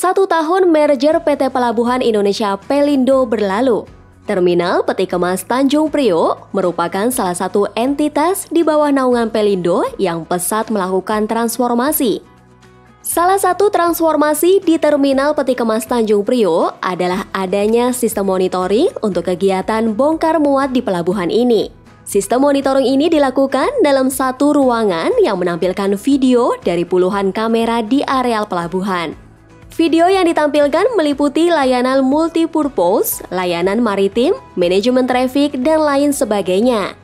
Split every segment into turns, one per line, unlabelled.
1 tahun merger PT Pelabuhan Indonesia Pelindo berlalu. Terminal Peti Kemas Tanjung Priok merupakan salah satu entitas di bawah naungan Pelindo yang pesat melakukan transformasi. Salah satu transformasi di Terminal Peti Kemas Tanjung Priok adalah adanya sistem monitoring untuk kegiatan bongkar muat di pelabuhan ini. Sistem monitoring ini dilakukan dalam satu ruangan yang menampilkan video dari puluhan kamera di areal pelabuhan. Video yang ditampilkan meliputi layanan multipurpose, layanan maritim, manajemen traffic, dan lain sebagainya.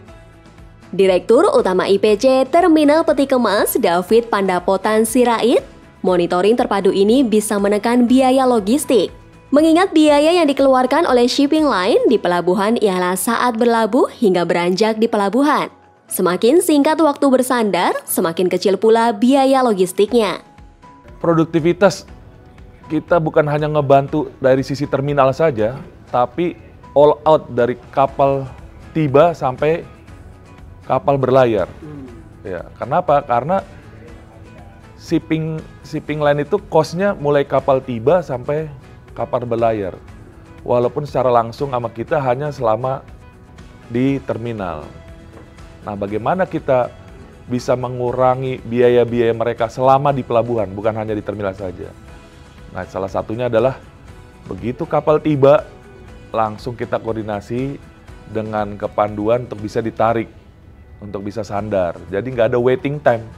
Direktur Utama IPC Terminal Peti Kemas David Pandapotan Sirait, monitoring terpadu ini bisa menekan biaya logistik. Mengingat biaya yang dikeluarkan oleh shipping line di pelabuhan ialah saat berlabuh hingga beranjak di pelabuhan. Semakin singkat waktu bersandar, semakin kecil pula biaya logistiknya.
Produktivitas kita bukan hanya ngebantu dari sisi terminal saja, tapi all out dari kapal tiba sampai kapal berlayar. Ya, kenapa? Karena shipping line itu cost-nya mulai kapal tiba sampai kapal berlayar. Walaupun secara langsung sama kita hanya selama di terminal. Nah, bagaimana kita bisa mengurangi biaya-biaya mereka selama di pelabuhan, bukan hanya di terminal saja. Nah, salah satunya adalah begitu kapal tiba, langsung kita koordinasi dengan kepanduan untuk bisa ditarik, untuk bisa sandar. Jadi nggak ada waiting time.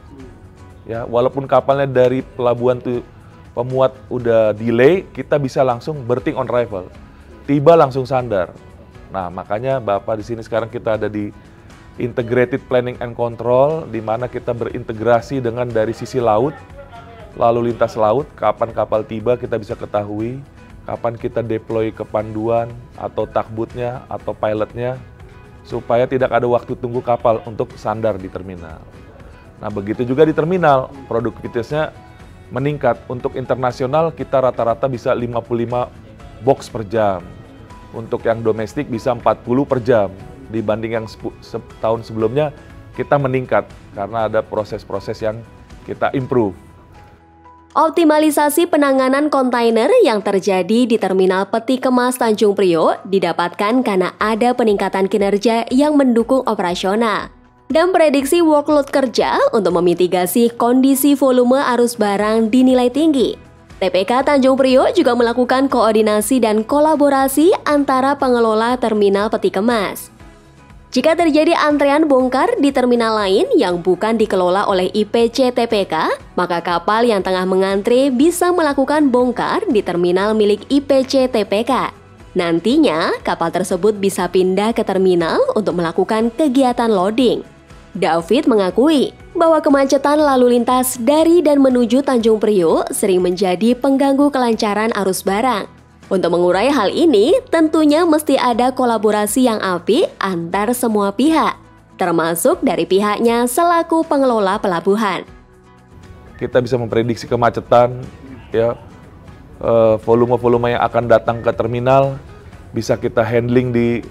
Ya, walaupun kapalnya dari pelabuhan tuh pemuat udah delay, kita bisa langsung berthing on arrival, tiba langsung sandar. Nah, makanya Bapak di sini sekarang kita ada di Integrated Planning and Control, di mana kita berintegrasi dengan dari sisi laut, lalu lintas laut, kapan kapal tiba kita bisa ketahui, kapan kita deploy kepanduan atau takbutnya atau pilotnya, supaya tidak ada waktu tunggu kapal untuk sandar di terminal. Nah, begitu juga di terminal, produktivitasnya meningkat. Untuk internasional kita rata-rata bisa 55 box per jam. Untuk yang domestik bisa 40 per jam. Dibanding yang tahun sebelumnya kita meningkat karena ada proses-proses yang kita improve.
Optimalisasi penanganan kontainer yang terjadi di Terminal Peti Kemas Tanjung Priok didapatkan karena ada peningkatan kinerja yang mendukung operasional dan prediksi workload kerja untuk memitigasi kondisi volume arus barang dinilai tinggi. TPK Tanjung Priok juga melakukan koordinasi dan kolaborasi antara pengelola Terminal Peti Kemas. Jika terjadi antrean bongkar di terminal lain yang bukan dikelola oleh IPC TPK, maka kapal yang tengah mengantre bisa melakukan bongkar di terminal milik IPC TPK. Nantinya, kapal tersebut bisa pindah ke terminal untuk melakukan kegiatan loading. David mengakui bahwa kemacetan lalu lintas dari dan menuju Tanjung Priok sering menjadi pengganggu kelancaran arus barang. Untuk mengurai hal ini, tentunya mesti ada kolaborasi yang apik antar semua pihak, termasuk dari pihaknya selaku pengelola pelabuhan.
Kita bisa memprediksi kemacetan, ya, volume-volume yang akan datang ke terminal, bisa kita handling di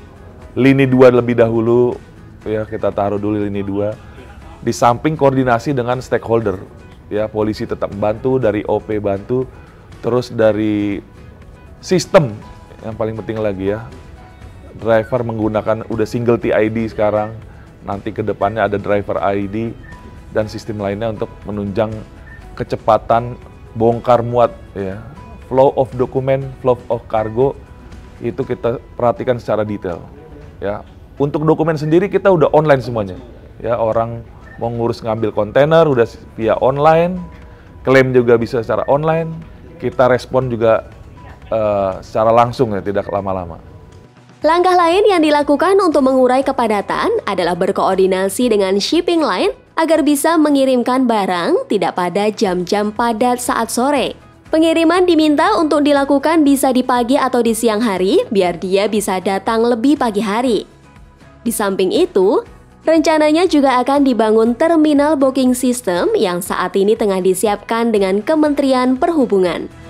lini 2 lebih dahulu, ya, kita taruh dulu lini 2. Di samping koordinasi dengan stakeholder, ya, polisi tetap bantu, dari OP bantu, terus dari sistem yang paling penting lagi, ya, driver menggunakan udah single TID sekarang, nanti ke depannya ada driver ID dan sistem lainnya untuk menunjang kecepatan bongkar muat, ya. Flow of dokumen, flow of cargo itu kita perhatikan secara detail, ya. Untuk dokumen sendiri kita udah online semuanya, ya, orang mau ngurus ngambil kontainer udah via online, klaim juga bisa secara online, kita respon juga secara langsung, ya, tidak lama-lama.
Langkah lain yang dilakukan untuk mengurai kepadatan adalah berkoordinasi dengan shipping line agar bisa mengirimkan barang tidak pada jam-jam padat saat sore. Pengiriman diminta untuk dilakukan bisa di pagi atau di siang hari biar dia bisa datang lebih pagi hari. Di samping itu, rencananya juga akan dibangun terminal booking system yang saat ini tengah disiapkan dengan Kementerian Perhubungan.